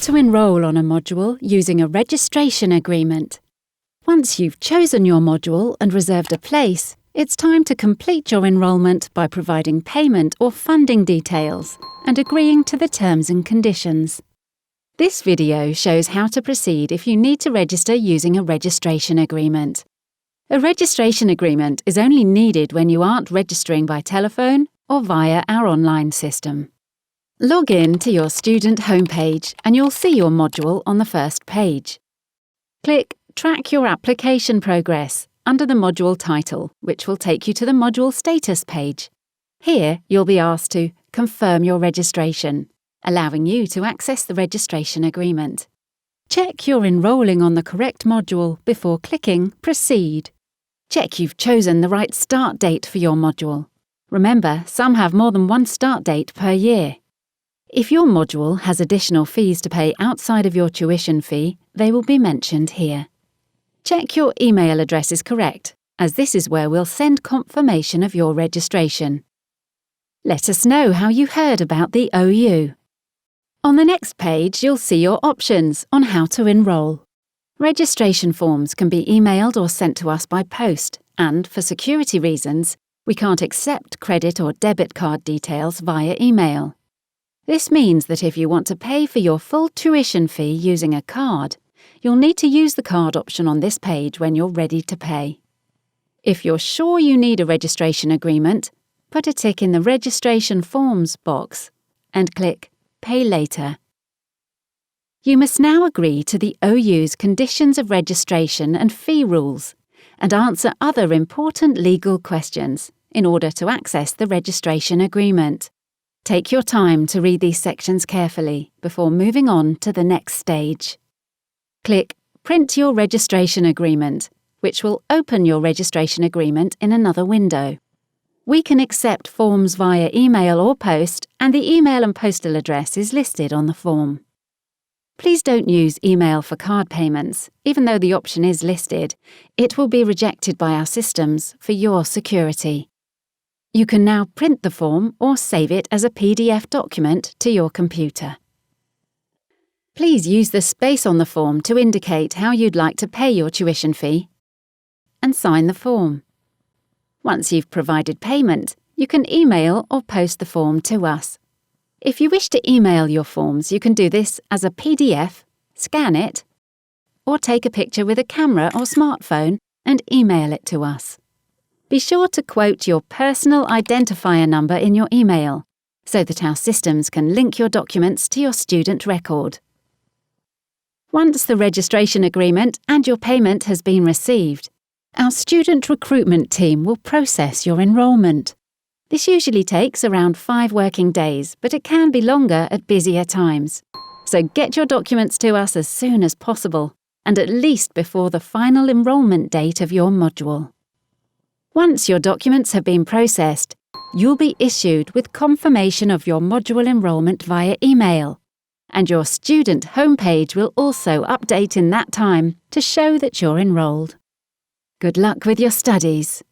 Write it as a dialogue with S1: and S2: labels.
S1: to enrol on a module using a registration agreement. Once you've chosen your module and reserved a place, it's time to complete your enrolment by providing payment or funding details and agreeing to the terms and conditions. This video shows how to proceed if you need to register using a registration agreement. A registration agreement is only needed when you aren't registering by telephone or via our online system. Log in to your student homepage and you'll see your module on the first page. Click Track your application progress under the module title, which will take you to the module status page. Here, you'll be asked to confirm your registration, allowing you to access the registration agreement. Check you're enrolling on the correct module before clicking Proceed. Check you've chosen the right start date for your module. Remember, some have more than one start date per year. If your module has additional fees to pay outside of your tuition fee, they will be mentioned here. Check your email address is correct, as this is where we'll send confirmation of your registration. Let us know how you heard about the OU. On the next page, you'll see your options on how to enrol. Registration forms can be emailed or sent to us by post, and for security reasons, we can't accept credit or debit card details via email. This means that if you want to pay for your full tuition fee using a card, you'll need to use the card option on this page when you're ready to pay. If you're sure you need a registration agreement, put a tick in the Registration Forms box and click Pay Later. You must now agree to the OU's conditions of registration and fee rules and answer other important legal questions in order to access the registration agreement. Take your time to read these sections carefully before moving on to the next stage. Click Print your registration agreement, which will open your registration agreement in another window. We can accept forms via email or post, and the email and postal address is listed on the form. Please don't use email for card payments. Even though the option is listed, it will be rejected by our systems for your security. You can now print the form or save it as a PDF document to your computer. Please use the space on the form to indicate how you'd like to pay your tuition fee and sign the form. Once you've provided payment, you can email or post the form to us. If you wish to email your forms, you can do this as a PDF, scan it, or take a picture with a camera or smartphone and email it to us. Be sure to quote your personal identifier number in your email so that our systems can link your documents to your student record. Once the registration agreement and your payment has been received, our student recruitment team will process your enrolment. This usually takes around 5 working days, but it can be longer at busier times. So get your documents to us as soon as possible, and at least before the final enrolment date of your module. Once your documents have been processed, you'll be issued with confirmation of your module enrolment via email, and your student homepage will also update in that time to show that you're enrolled. Good luck with your studies.